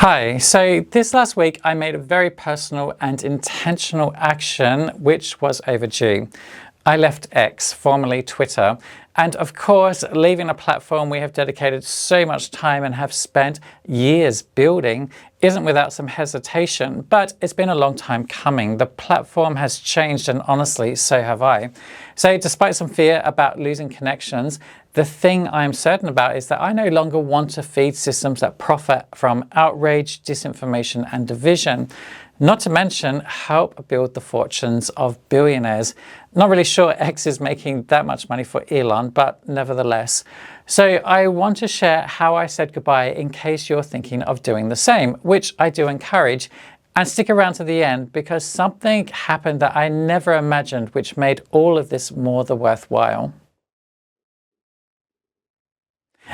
Hi, so this last week I made a very personal and intentional action which was overdue. I left X, formerly Twitter, and of course leaving a platform we have dedicated so much time and have spent years building isn't without some hesitation, but it's been a long time coming. The platform has changed and honestly so have I. So despite some fear about losing connections, the thing I am certain about is that I no longer want to feed systems that profit from outrage, disinformation and division. Not to mention help build the fortunes of billionaires. Not really sure X is making that much money for Elon, but nevertheless. So I want to share how I said goodbye in case you're thinking of doing the same, which I do encourage. And stick around to the end because something happened that I never imagined which made all of this more than worthwhile.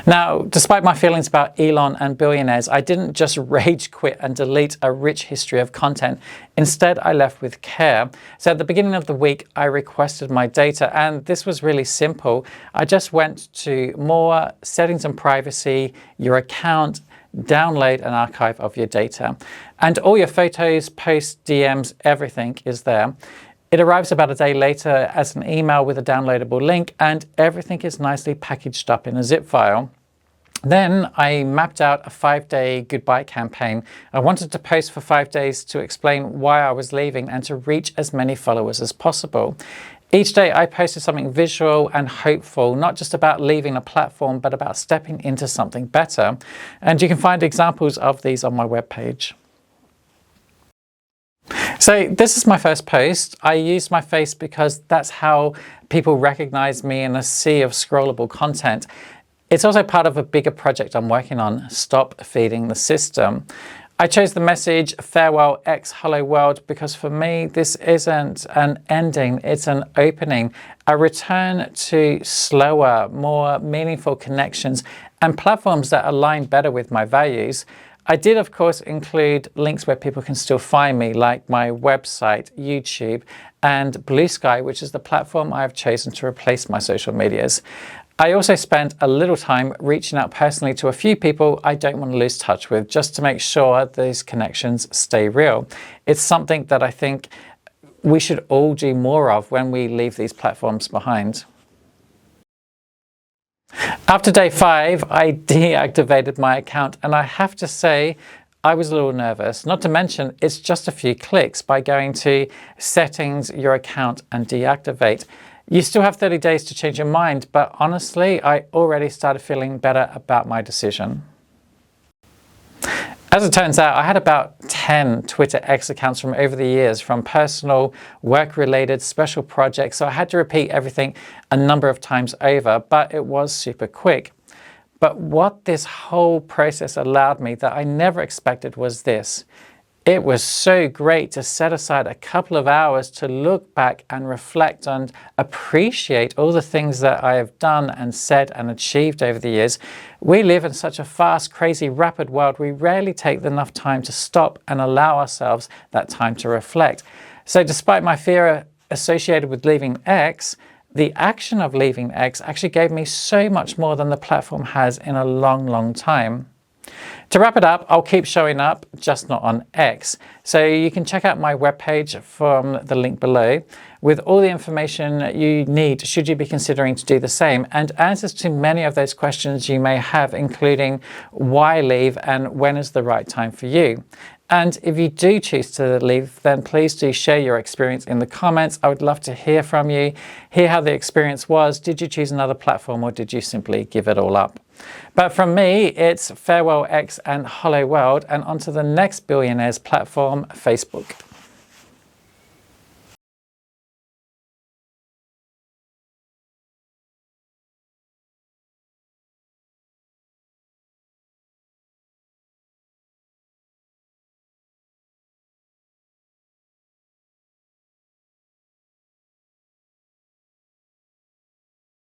Now, despite my feelings about Elon and billionaires, I didn't just rage quit and delete a rich history of content. Instead, I left with care. So at the beginning of the week, I requested my data, and this was really simple. I just went to More, Settings and Privacy, Your Account, download an archive of your data. And all your photos, posts, DMs, everything is there. It arrives about a day later as an email with a downloadable link, and everything is nicely packaged up in a zip file. Then I mapped out a 5-day goodbye campaign. I wanted to post for 5 days to explain why I was leaving and to reach as many followers as possible. Each day I posted something visual and hopeful, not just about leaving a platform, but about stepping into something better. And you can find examples of these on my webpage. So this is my first post. I used my face because that's how people recognize me in a sea of scrollable content. It's also part of a bigger project I'm working on, Stop Feeding the System. I chose the message, Farewell X Hello World, because for me this isn't an ending, it's an opening, a return to slower, more meaningful connections and platforms that align better with my values. I did, of course, include links where people can still find me, like my website, YouTube, and Blue Sky, which is the platform I have chosen to replace my social medias. I also spent a little time reaching out personally to a few people I don't want to lose touch with, just to make sure these connections stay real. It's something that I think we should all do more of when we leave these platforms behind. After day 5, I deactivated my account, and I have to say I was a little nervous. Not to mention, it's just a few clicks by going to Settings, Your Account, and Deactivate. You still have 30 days to change your mind, but honestly, I already started feeling better about my decision. As it turns out, I had about 10 Twitter X accounts from over the years, from personal, work-related, special projects, so I had to repeat everything a number of times over, but it was super quick. But what this whole process allowed me that I never expected was this. It was so great to set aside a couple of hours to look back and reflect and appreciate all the things that I have done and said and achieved over the years. We live in such a fast, crazy, rapid world. We rarely take enough time to stop and allow ourselves that time to reflect. So despite my fear associated with leaving X, the action of leaving X actually gave me so much more than the platform has in a long, long time. To wrap it up, I'll keep showing up, just not on X. So you can check out my webpage from the link below with all the information you need should you be considering to do the same, and answers to many of those questions you may have, including why leave and when is the right time for you. And if you do choose to leave, then please do share your experience in the comments. I would love to hear from you, hear how the experience was. Did you choose another platform or did you simply give it all up? But from me, it's Farewell X and Hello World, and onto the next billionaires platform, Facebook.